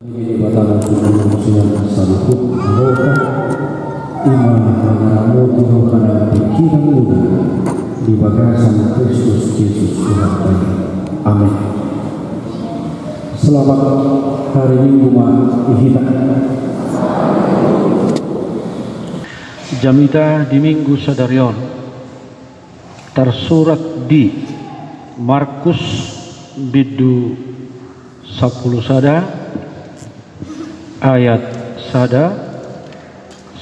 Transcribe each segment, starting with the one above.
Ini batang kuno salukut aloka iman hangaramu dihokan pikiran muda di bagasan Kristus Yesus Tuhan kami. Amin. Selamat hari Minggu Ihita. Jamita di Minggu Sadarion tersurat di Markus bidu 10 sada ayat sada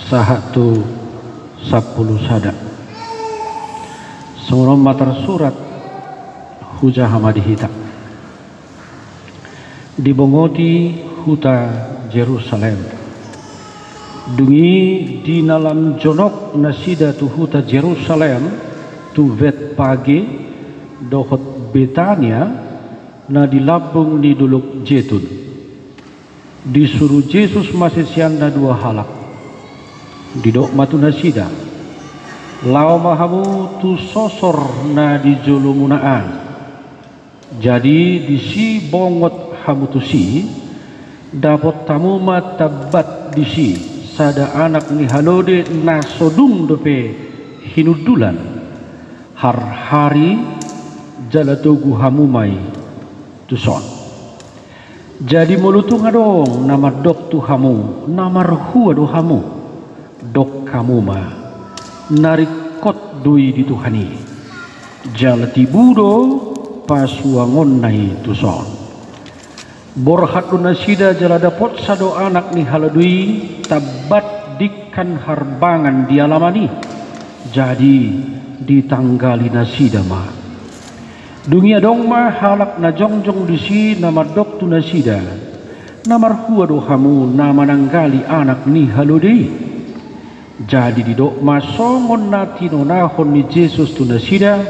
sahatu 10 sada sebelum matar surat hujah hamadihita dibongoti huta Jerusalem dungi di dalam jonok nasida tu huta Jerusalem tu vet pagi dohot Betania na dilabung di duluk Jetun disuruh Yesus masih sianda dua halak didok matu nasida lau mahamu tu sosor na di jolumunaan jadi disi bongot hamu tu si dapat tamu matabat disi sada anak ni halode na sodung dope hinudulan har hari jalatugu hamu mai tu son. Jadi mulutung adong nama dok tu hamu, nama ruhu ado hamu, dok kamu ma, narikot dui di Tuhani, jalati budo pasuangon nai tuson. Borhat nasida jalada pot sado anak ni haladui tabat dikan harbangan di alamani, jadi ditanggali nasida ma. Dunia dong ma halak na jongjong disi nama dok tu nasida namar huwa do hamu nama nanggali anak ni haludi jadi di dok ma songon nati nonahon ni Yesus tu nasida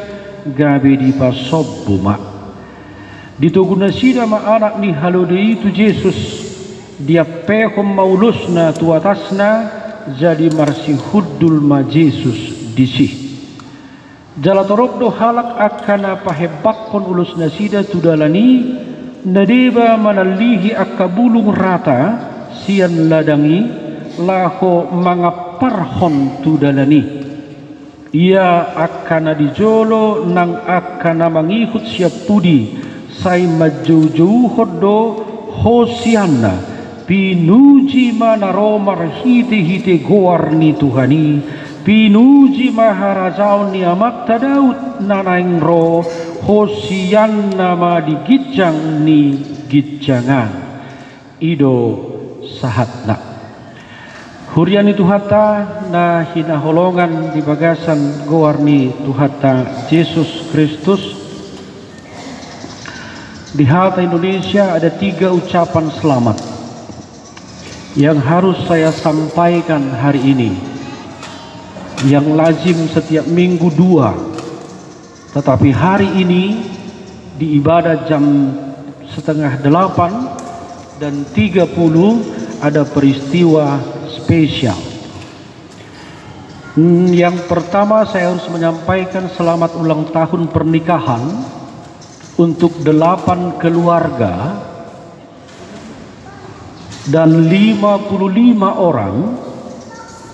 gabe di pasobbu ma ditugu nasida ma anak ni haludi tu Yesus dia pehom maulusna tu atasna jadi marsi huddul ma Yesus disi jala torok do halak akana pahebakon ulus nasida tudalani nadeba manalihi akabulung rata sian ladangi laho mangaparhon tudalani ia akana dijolo nang akana mangikut siap pudi sai maju-jauh hodo hosianna pinuji manaromar hite-hite goarni Tuhani pinuji maharajau ni amak tadaut nanaing ro hosian nama di gijang ni gijangan ido sahatna hurian itu hata na hinaholongan di bagasan goarni tuhata Yesus Kristus di hata Indonesia ada 3 ucapan selamat yang harus saya sampaikan hari ini yang lazim setiap minggu 2 tetapi hari ini di ibadah jam 7:30 dan 30 ada peristiwa spesial. Yang pertama saya harus menyampaikan selamat ulang tahun pernikahan untuk 8 keluarga dan 55 orang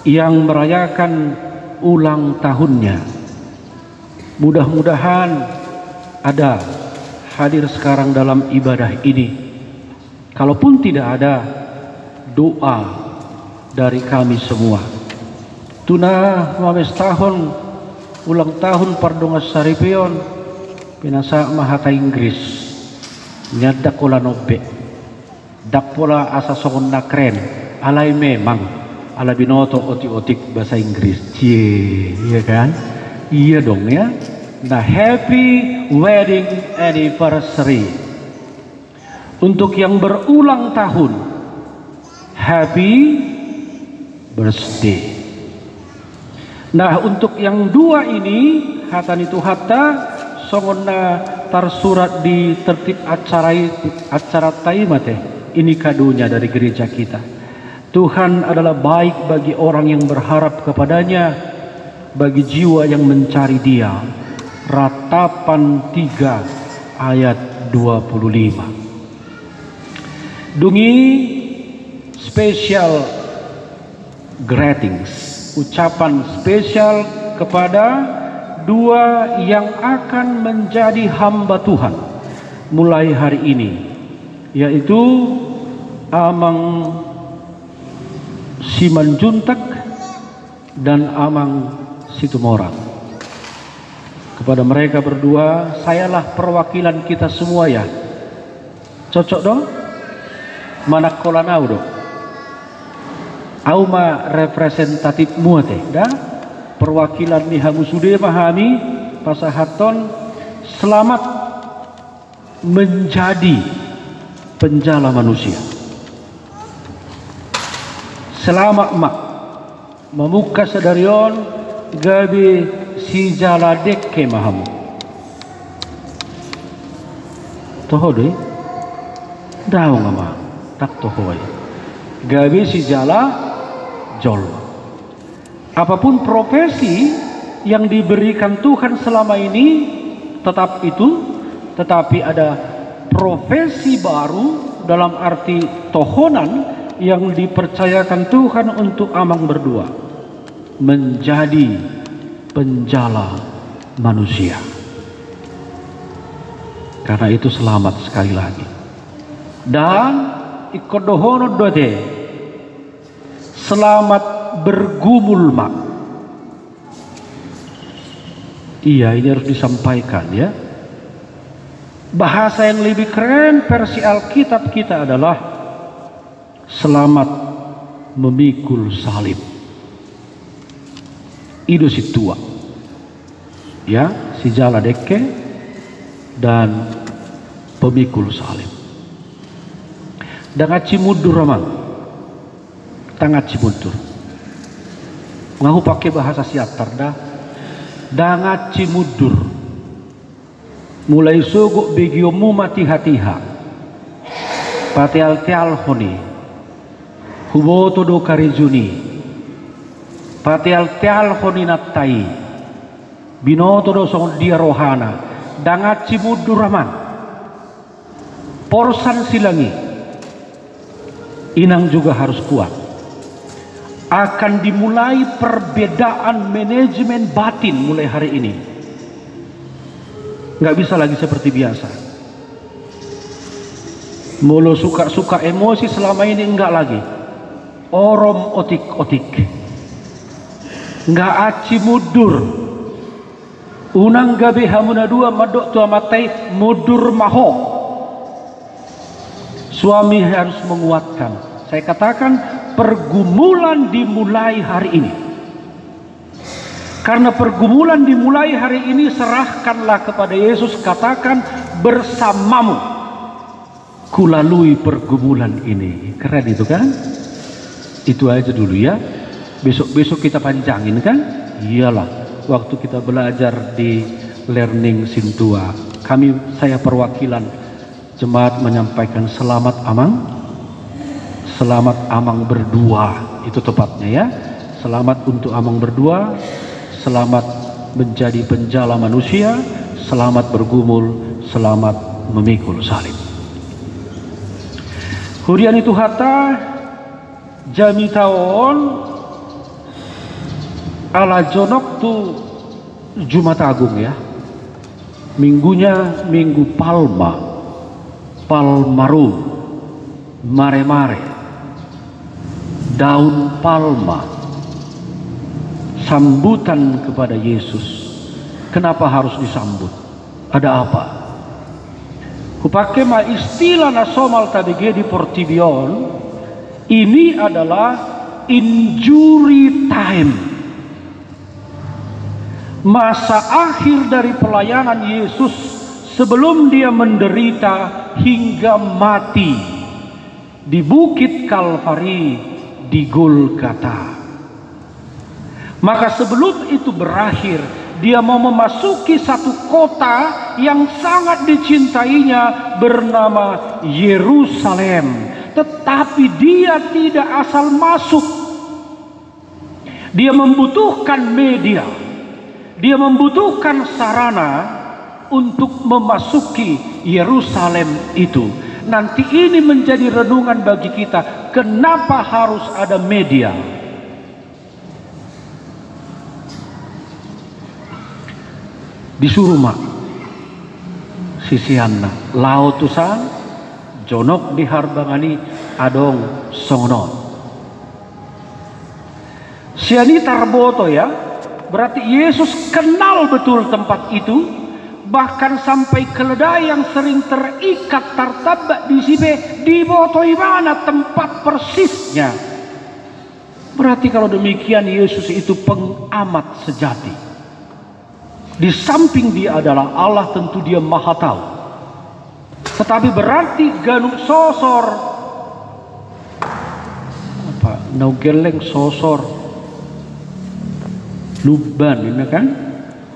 yang merayakan ulang tahunnya. Mudah-mudahan ada hadir sekarang dalam ibadah ini. Kalaupun tidak ada, doa dari kami semua. Tuna mames tahun ulang tahun pardongas saripeon pinasa mahata Inggris nyadak kola nobe dak pola asa songon na keren alay memang ala binoto otik-otik bahasa Inggris. Iya kan? Iya dong ya. Nah, happy wedding anniversary. Untuk yang berulang tahun, happy birthday. Nah, untuk yang 2 ini, hatan itu hatta songonna tersurat di tertib acara taimate. Ini kadonya dari gereja kita. Tuhan adalah baik bagi orang yang berharap kepadanya, bagi jiwa yang mencari Dia. Ratapan 3 ayat 25. Dungi special greetings, ucapan spesial kepada dua yang akan menjadi hamba Tuhan mulai hari ini, yaitu Amang Simanjuntak dan Amang Situmorang. Kepada mereka berdua, sayalah perwakilan kita semua ya. Cocok dong? Mana kolanau dong? Auma representatif muate dah perwakilan ni hamusude pahami pasahaton selamat menjadi penjala manusia. Selamat mak memuka sadarion gabi si jala dekke mahamu toho deh daung ama tak toho gabi si jala jol. Apapun profesi yang diberikan Tuhan selama ini tetap itu, tetapi ada profesi baru dalam arti tohonan yang dipercayakan Tuhan untuk Amang berdua, menjadi penjala manusia. Karena itu selamat sekali lagi. Dan ikodohono dote, selamat bergumul mak. Iya, ini harus disampaikan ya. Bahasa yang lebih keren versi Alkitab kita adalah selamat memikul salib. Itu si tua ya, si jala dekke dan pemikul salib. Dengan cimudur ramang tangat cimudur ngahu pakai bahasa siatar dah dangat cimudur mulai suguk begiomu mati hatiha patial tial honi huboto do karijuni patial tial honi natai binoto do song dia rohana dangat cimudur raman porsan silangi inang juga harus kuat. Akan dimulai perbedaan manajemen batin mulai hari ini. Nggak bisa lagi seperti biasa. Mulu suka-suka emosi selama ini enggak lagi. Orom otik-otik. Nggak aci mudur. Unang gabe hamuna dua madok tua matai mudur maho. Suami harus menguatkan. Saya katakan pergumulan dimulai hari ini. Karena pergumulan dimulai hari ini, serahkanlah kepada Yesus, katakan bersamamu kulalui pergumulan ini. Keren itu kan? Itu aja dulu ya. Besok-besok kita panjangin kan? Iyalah, waktu kita belajar di Learning Sintua, saya perwakilan jemaat menyampaikan selamat Amang. Selamat Amang berdua, itu tepatnya ya. Selamat untuk Amang berdua, selamat menjadi penjala manusia, selamat bergumul, selamat memikul salib. Hurian itu hata jami tahun ala jonok tu Jumat Agung ya. Minggunya Minggu Palma, Palmarum, Mare-mare, daun palma, sambutan kepada Yesus. Kenapa harus disambut? Ada apa? Kupake ma istilah nasomal tabige di Portibion. Ini adalah injury time, masa akhir dari pelayanan Yesus sebelum dia menderita hingga mati di Bukit Kalvari di Golgota. Maka sebelum itu berakhir, dia mau memasuki satu kota yang sangat dicintainya bernama Yerusalem. Tetapi dia tidak asal masuk. Dia membutuhkan media. Dia membutuhkan sarana untuk memasuki Yerusalem itu. Nanti ini menjadi renungan bagi kita. Kenapa harus ada media? Disuruh mak sisianna lautusan jonok diharbangani adong songonon. Siani tarboto ya, berarti Yesus kenal betul tempat itu, bahkan sampai keledai yang sering terikat tartabak di sipe dibotoi mana tempat persisnya. Berarti kalau demikian Yesus itu pengamat sejati. Di samping dia adalah Allah, tentu dia maha tahu. Tetapi berarti ganuk sosor apa naugeleng sosor luban ini kan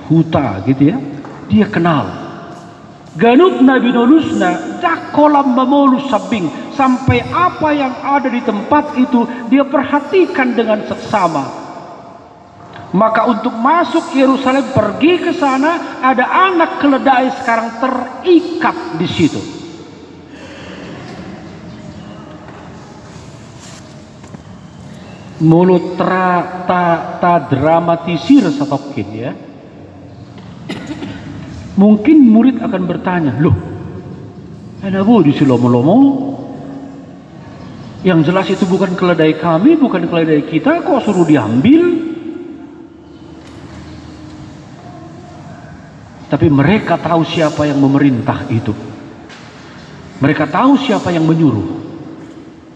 huta gitu ya, dia kenal ganuk nabi nolusna dakolam mamolus sabing, sampai apa yang ada di tempat itu dia perhatikan dengan seksama. Maka untuk masuk Yerusalem, pergi ke sana, ada anak keledai sekarang terikat di situ. Mulut ta dramatisir satokin ya. Mungkin murid akan bertanya, loh, kenapa di lomo-lomo? Yang jelas itu bukan keledai kami, bukan keledai kita, kok suruh diambil? Tapi mereka tahu siapa yang memerintah itu. Mereka tahu siapa yang menyuruh.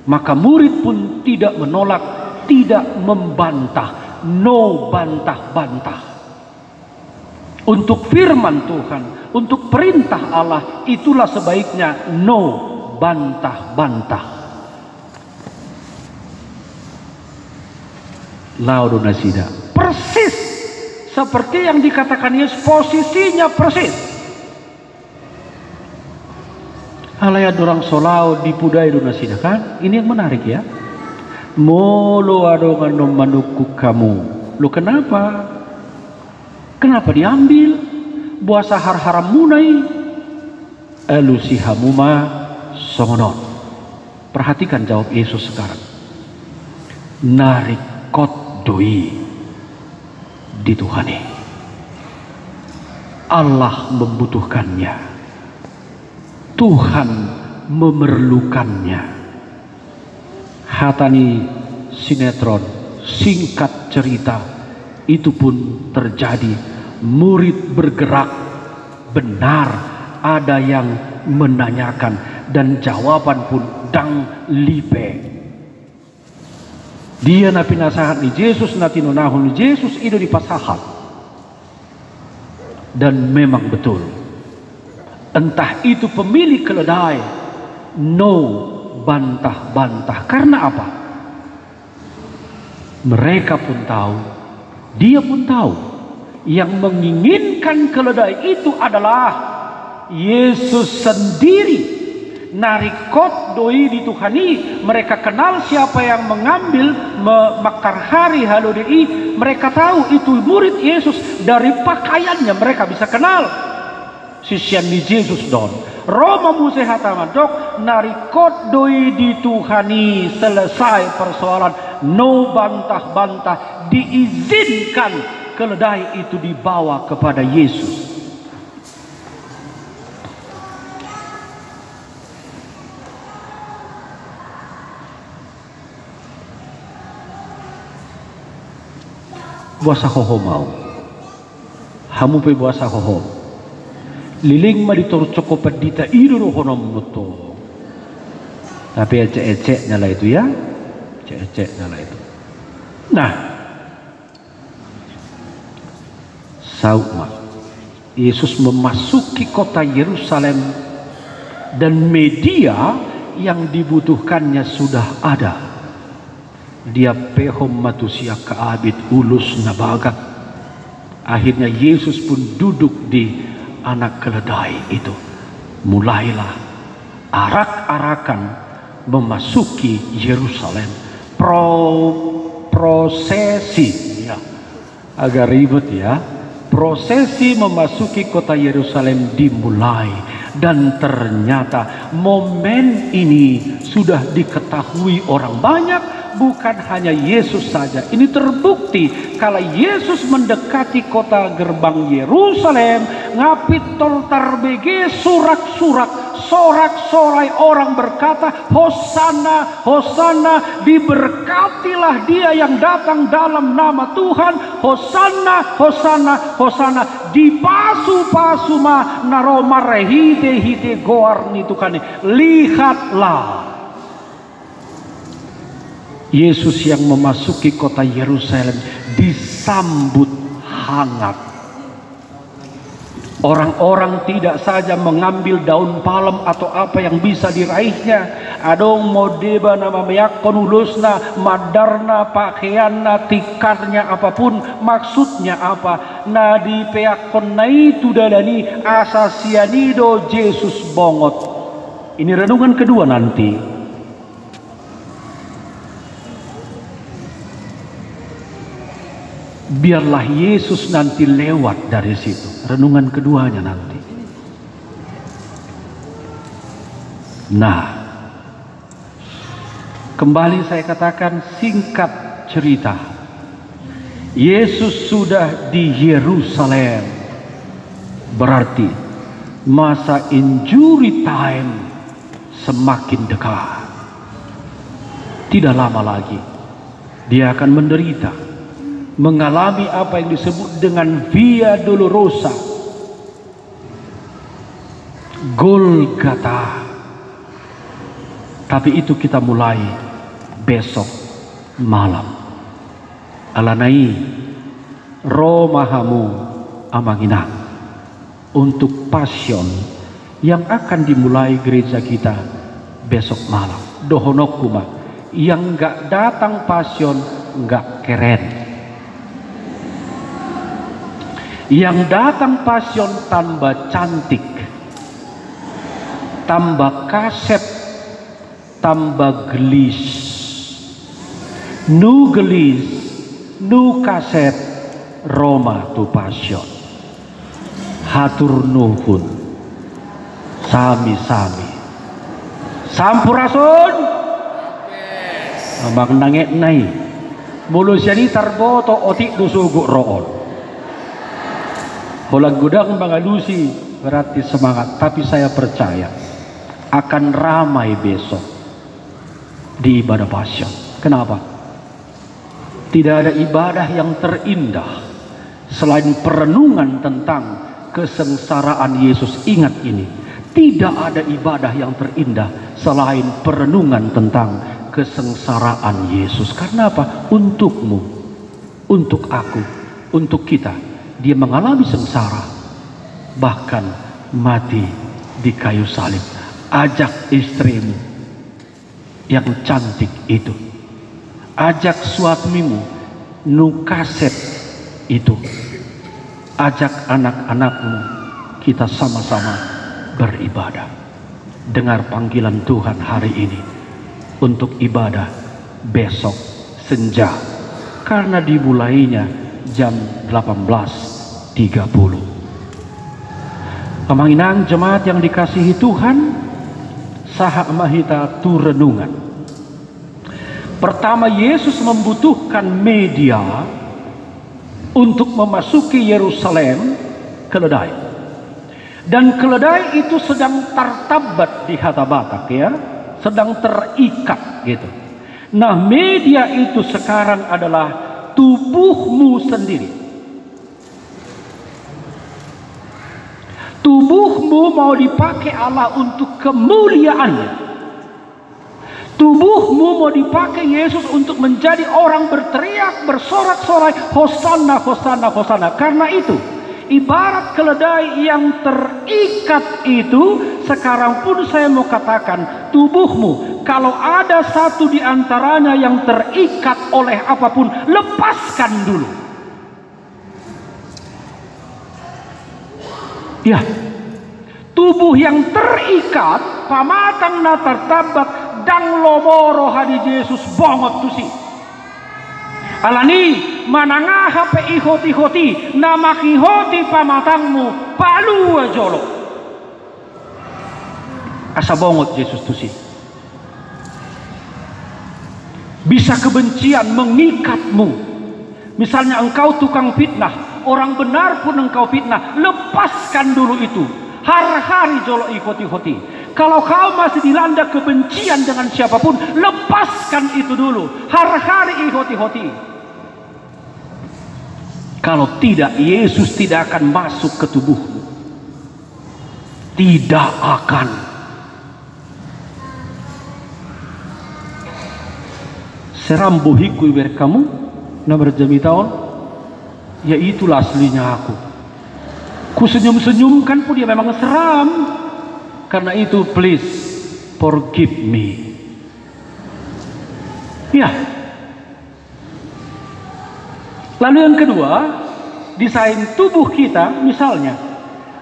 Maka murid pun tidak menolak, tidak membantah. No bantah-bantah. Untuk firman Tuhan, untuk perintah Allah, itulah sebaiknya no bantah-bantah. Laodonasida. Persis seperti yang dikatakan Yesus, posisinya persis. Halaya dorang solau dipudai donasida kan? Ini yang menarik ya. Molo adongan manuku kamu. Lu kenapa? Kenapa diambil? Buah sahar haram munai. Elusihamuma songonon. Perhatikan jawab Yesus sekarang. Narikot doi dituhani. Allah membutuhkannya. Tuhan memerlukannya. Hatani sinetron, singkat cerita, itu pun terjadi. Murid bergerak, benar ada yang menanyakan, dan jawaban pun dang lipe. Dia napi nasahat ni Yesus nati nonahun ni Yesus itu dipasahat. Dan memang betul, entah itu pemilik keledai, no bantah-bantah. Karena apa? Mereka pun tahu, dia pun tahu, yang menginginkan keledai itu adalah Yesus sendiri. Narikot doi dituhani. Mereka kenal siapa yang mengambil makar hari halodei. Mereka tahu itu murid Yesus. Dari pakaiannya mereka bisa kenal sisian di Yesus don. Roma musehatamadok narikot doi dituhani. Selesai persoalan, no bantah-bantah. Diizinkan keledai itu dibawa kepada Yesus. Buasa hoho mau, hamu pe buasa hoho. Liling ma ditor coko pedita iru honom muto. Tapi ecek-ecek nyala itu ya, ecek-ecek nyala itu. Nah, sauma Yesus memasuki kota Yerusalem dan media yang dibutuhkannya sudah ada. Dia pehom matusia keabit ulus nabagak. Akhirnya Yesus pun duduk di anak keledai itu. Mulailah arak-arakan memasuki Yerusalem. Prosesi ya, agak ribet ya. Prosesi memasuki kota Yerusalem dimulai Dan ternyata momen ini sudah diketahui orang banyak, bukan hanya Yesus saja. Ini terbukti kalau Yesus mendekati kota gerbang Yerusalem, ngapit tol tarbege surak-surak, sorak-sorai orang berkata, Hosana, Hosana, diberkatilah dia yang datang dalam nama Tuhan, Hosana, Hosana, Hosana, dipasu-pasu ma naroma rehite goar nitukane. Lihatlah Yesus yang memasuki kota Yerusalem disambut hangat. Orang-orang tidak saja mengambil daun palem atau apa yang bisa diraihnya. Adong modeba nama meyakon ulusna, madarna, pakaianna, tikarnya apapun, maksudnya apa. Nah di peakon na itu dalani asasianido Yesus bongot. Ini renungan kedua nanti. Biarlah Yesus nanti lewat dari situ. Renungan keduanya nanti. Nah, kembali saya katakan singkat cerita. Yesus sudah di Yerusalem. Berarti masa injury time semakin dekat. Tidak lama lagi dia akan menderita, mengalami apa yang disebut dengan Via Dolorosa, Golgata. Tapi itu kita mulai besok malam. Alanai romahamu amanginang untuk passion yang akan dimulai gereja kita besok malam. Dohonokuma yang nggak datang passion nggak keren. Yang datang passion tambah cantik, tambah kaset, tambah gelis. Nu gelis, nu kaset, Roma tu passion. Hatur nuhun, sami-sami. Sampurasun. Abang nangit nai. Mulu siani tarboto otik dusugu roon. Holang gudang bangalusi berarti semangat, tapi saya percaya akan ramai besok di ibadah passion. Kenapa? Tidak ada ibadah yang terindah selain perenungan tentang kesengsaraan Yesus. Ingat ini, tidak ada ibadah yang terindah selain perenungan tentang kesengsaraan Yesus. Karena apa? Untukmu, untuk aku, untuk kita. Dia mengalami sengsara, bahkan mati di kayu salib. Ajak istrimu yang cantik itu, ajak suamimu nukaset itu, ajak anak-anakmu, kita sama-sama beribadah. Dengar panggilan Tuhan hari ini untuk ibadah besok senja, karena dimulainya jam 18.30. Pamanginang jemaat yang dikasihi Tuhan, saha mahita tu renungan. Pertama, Yesus membutuhkan media untuk memasuki Yerusalem, keledai. Dan keledai itu sedang tertabat di hatabatak, ya, sedang terikat gitu. Nah, media itu sekarang adalah tubuhmu sendiri. Tubuhmu mau dipakai Allah untuk kemuliaannya. Tubuhmu mau dipakai Yesus untuk menjadi orang berteriak, bersorak-sorai, Hosana, Hosana, Hosana. Karena itu, ibarat keledai yang terikat itu, sekarang pun saya mau katakan, tubuhmu, kalau ada satu di antaranya yang terikat oleh apapun, lepaskan dulu. Ya, tubuh yang terikat, pamatang na tertabat, dang lomoro hadi Yesus bongot tusi. Alani manangaha pe ihoti-hoti, namakihoti pamatangmu palu jolo. Asa bongot Yesus tu sih. Bisa kebencian mengikatmu. Misalnya engkau tukang fitnah, orang benar pun engkau fitnah, lepaskan dulu itu. Har-hari jolo ikoti-hoti. Kalau kau masih dilanda kebencian dengan siapapun, lepaskan itu dulu. Har-hari ihoti-hoti. Kalau tidak, Yesus tidak akan masuk ke tubuhmu. Tidak akan. Serambo hikui ber kamu, nomor jami tahun, ya itulah aslinya aku. Ku senyum-senyumkan pun dia memang seram. Karena itu please forgive me. Ya. Lalu yang kedua, desain tubuh kita misalnya,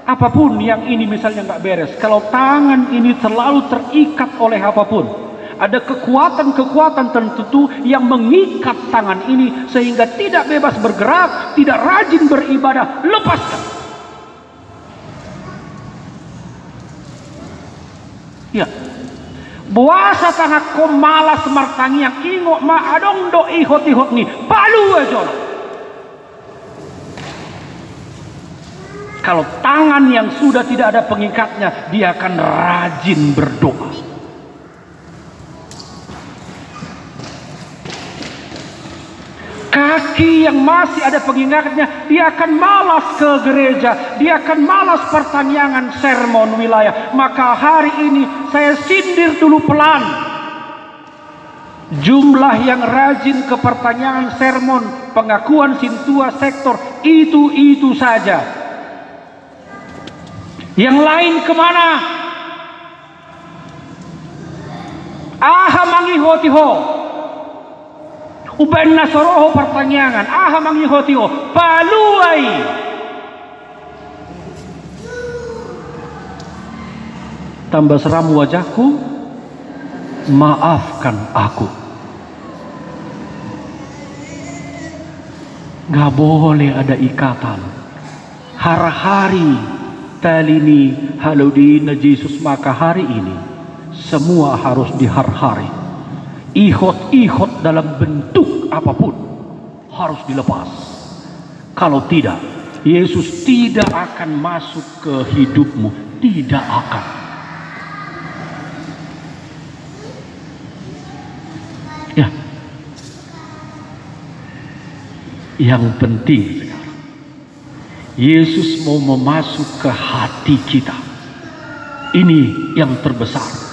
apapun yang ini misalnya nggak beres, kalau tangan ini selalu terikat oleh apapun, ada kekuatan-kekuatan tertentu yang mengikat tangan ini sehingga tidak bebas bergerak, tidak rajin beribadah, lepaskan. Ya, buasa tangak ko malas martangi yang ingok ma adong do ihot-ihot ni balu aja. Kalau tangan yang sudah tidak ada pengikatnya, dia akan rajin berdoa. Kaki yang masih ada pengikatnya, dia akan malas ke gereja, dia akan malas pertanyaan sermon wilayah. Maka hari ini saya sindir dulu pelan. Jumlah yang rajin ke pertanyaan sermon, pengakuan sintua sektor, itu saja. Yang lain kemana? Aha mangiho-tiho. Uban nasoroho pertanyaan, aha mangiho-tiho, paluai. Tambah seram wajahku, maafkan aku. Gak boleh ada ikatan. Hari-hari talini haludina Yesus, maka hari ini semua harus dihar-hari. Ihot-ihot dalam bentuk apapun harus dilepas. Kalau tidak, Yesus tidak akan masuk ke hidupmu. Tidak akan. Ya. Yang penting sekarang, Yesus mau memasuk ke hati kita. Ini yang terbesar.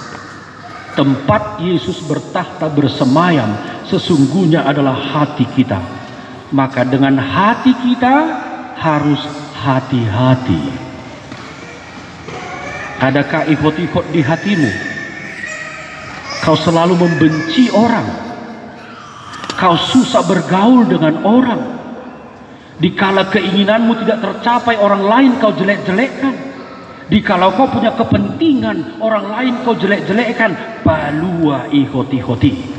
Tempat Yesus bertahta bersemayam sesungguhnya adalah hati kita. Maka dengan hati kita harus hati-hati. Adakah ikut-ikut di hatimu? Kau selalu membenci orang. Kau susah bergaul dengan orang. Dikala keinginanmu tidak tercapai, orang lain kau jelek-jelekkan. Dikalau kau punya kepentingan, orang lain kau jelek-jelekkan, balua ihoti-hoti.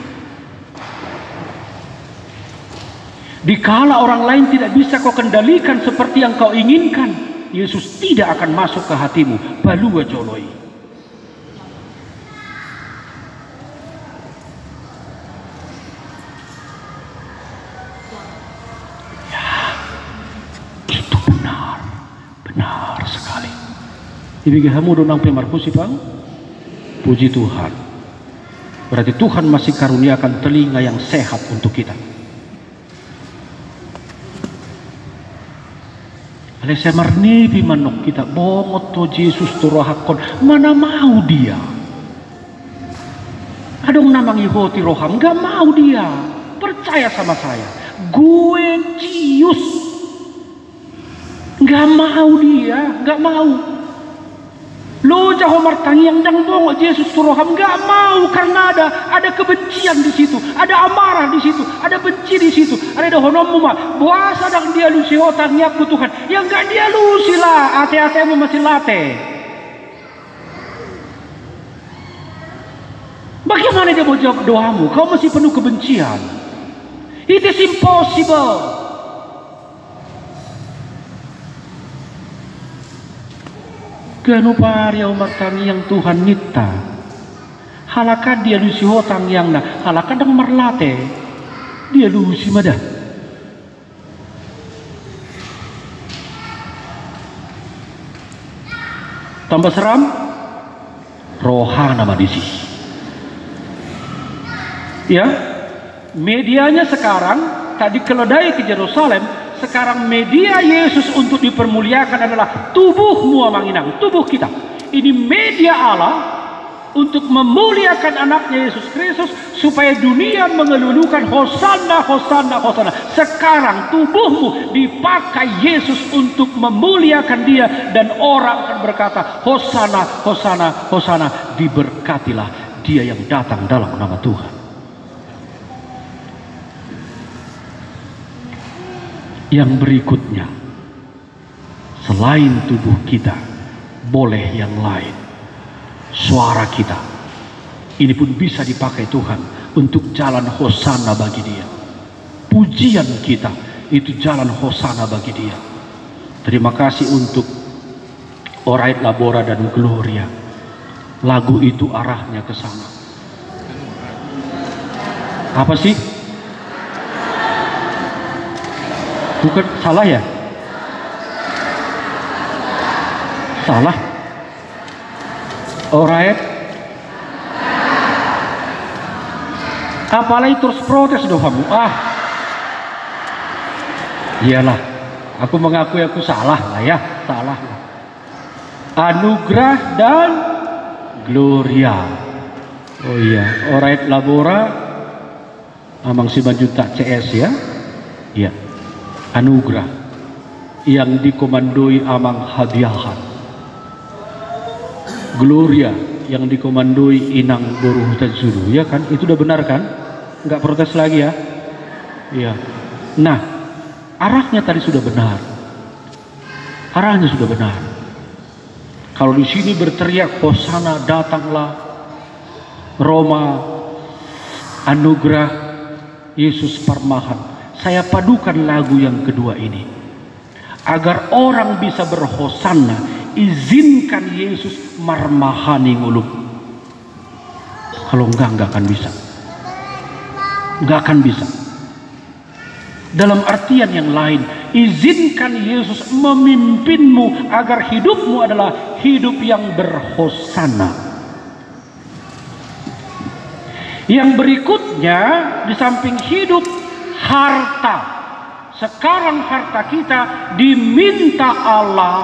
Dikala orang lain tidak bisa kau kendalikan seperti yang kau inginkan, Yesus tidak akan masuk ke hatimu, balua joloi. Ya, itu benar sekali. Ibigi hamu donang pemarkusi pang, puji Tuhan. Berarti Tuhan masih karuniakan telinga yang sehat untuk kita. Ale semarni pimanok kita bongot to Yesus turohakon, mana mau dia? Adong namang ihoti roham, gak mau dia. Percaya sama saya, gue cius. Gak mau dia, gak mau. Lo jaho martangi yang dang bongo Yesus turoham, gak mau, karena ada kebencian di situ, ada amarah di situ, ada benci di situ, ada honomu mah buasa dang dia lusi otaknya aku Tuhan, yang gak dia lusi lah, ate-atemu masih late. Bagaimana dia mau jawab doamu? Kau masih penuh kebencian. It is impossible. Ganu paria umat kami yang Tuhan nita. Halakah dia lusi hotang yang na, halakah dang marlate. Dia lusi madah. Tambah seram, rohana madisi. Ya, medianya sekarang tadi keledai ke Yerusalem, sekarang media Yesus untuk dipermuliakan adalah tubuhmu amanginang, tubuh kita. Ini media Allah untuk memuliakan anaknya Yesus Kristus supaya dunia mengelulukan Hosana, Hosana, Hosana. Sekarang tubuhmu dipakai Yesus untuk memuliakan dia dan orang akan berkata Hosana, Hosana, Hosana. Diberkatilah dia yang datang dalam nama Tuhan. Yang berikutnya, selain tubuh kita, boleh yang lain. Suara kita, ini pun bisa dipakai Tuhan untuk jalan hosana bagi dia. Pujian kita, itu jalan hosana bagi dia. Terima kasih untuk Oraet Labora dan Gloria. Lagu itu arahnya ke sana. Apa sih? Bukan salah ya? Salah. Alright. Apalagi terus protes doh kamu. Iyalah. Aku mengakui aku salah lah ya, salah. Anugerah dan Gloria. Oh iya, Alright Labora Amang Simanjuntak CS ya. Iya. Anugerah yang dikomandoi Amang Hadiahan. Gloria yang dikomandoi Inang Boruh Tadzulu, ya kan? Itu udah benar kan? Nggak protes lagi ya? Iya. Nah, arahnya tadi sudah benar. Arahnya sudah benar. Kalau di sini berteriak Hosana datanglah, Roma, anugerah, Yesus Parmahan. Saya padukan lagu yang kedua ini agar orang bisa berhosana. Izinkan Yesus marmahani nguluk. Kalau enggak akan bisa. Enggak akan bisa. Dalam artian yang lain, izinkan Yesus memimpinmu agar hidupmu adalah hidup yang berhosana. Yang berikutnya, di samping hidup, harta. Sekarang harta kita diminta Allah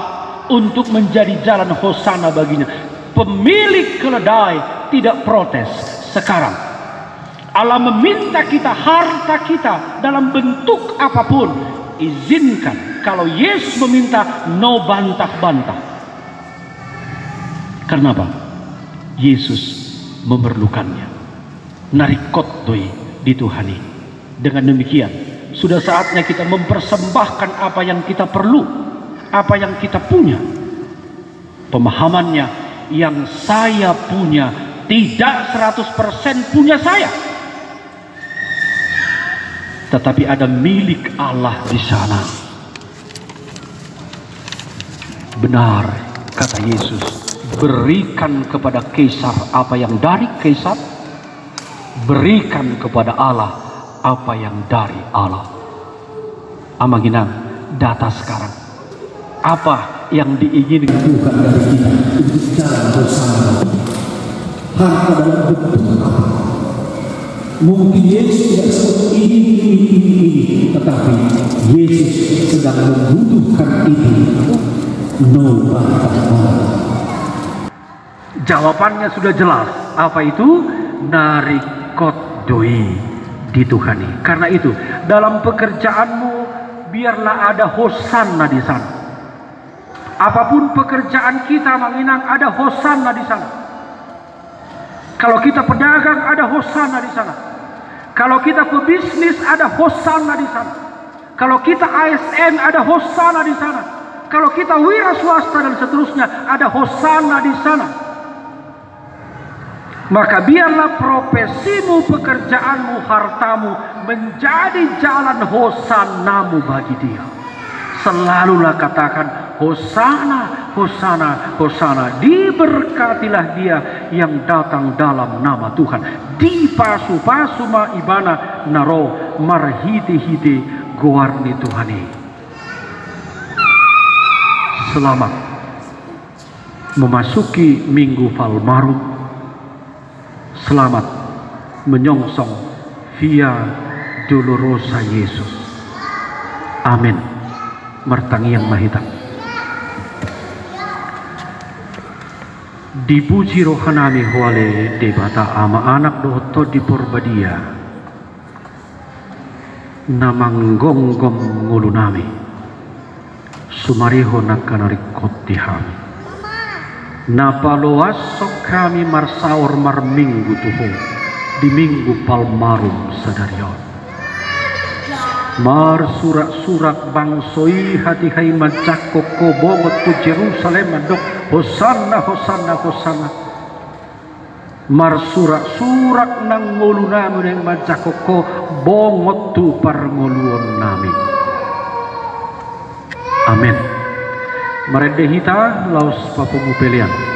untuk menjadi jalan hosana baginya. Pemilik keledai tidak protes sekarang. Allah meminta kita harta kita dalam bentuk apapun. Izinkan. Kalau Yesus meminta, no bantah-bantah. Kenapa? Yesus memerlukannya. Narikot doi dituhani. Dengan demikian, sudah saatnya kita mempersembahkan apa yang kita perlu, apa yang kita punya. Pemahamannya, yang saya punya tidak 100% punya saya, tetapi ada milik Allah di sana. Benar kata Yesus, berikan kepada Kaisar apa yang dari Kaisar, berikan kepada Allah apa yang dari Allah. Amaginang, data sekarang, apa yang diinginkan Tuhan dari kita untuk jalan bersama. Harta dalam bentuk apa? Mungkin Yesus tidak sebut ini, tetapi Yesus sedang membutuhkan itu. No bantah-bantah. Jawabannya sudah jelas. Apa itu? Narikot doi dituhani. Karena itu, dalam pekerjaanmu biarlah ada hosana di sana. Apapun pekerjaan kita, menginang ada hosana di sana. Kalau kita pedagang, ada hosana di sana. Kalau kita pebisnis, ada hosana di sana. Kalau kita ASN, ada hosana di sana. Kalau kita wira swasta dan seterusnya, ada hosana di sana. Maka biarlah profesimu, pekerjaanmu, hartamu menjadi jalan hosanamu bagi dia. selalulah katakan Hosana, Hosana, Hosana. Diberkatilah dia yang datang dalam nama Tuhan. Di pasu-pasu ma ibana naro marhiti-hiti goarni Tuhani. Selamat memasuki Minggu Palmarum. Selamat menyongsong Via Dolorosa Yesus. Amin. Mertangi yang mahita. Dipuji rohanami huale debata ama anak doto di porbadia. Namanggonggom ngulunami. Sumariho nakanarikot dihami. Napaloasok kami marsaor marminggu tuho di Minggu Palmarum sadarion. Mar surak-surak bangsoi hati hai majako kobongot tu Jerusalem adok Hosanna, Hosanna, Hosanna. Mar surak-surak nang ngulu nami yang majako ko bongot tu parngoluon nami. Amin. Meredehita laus papungupelian.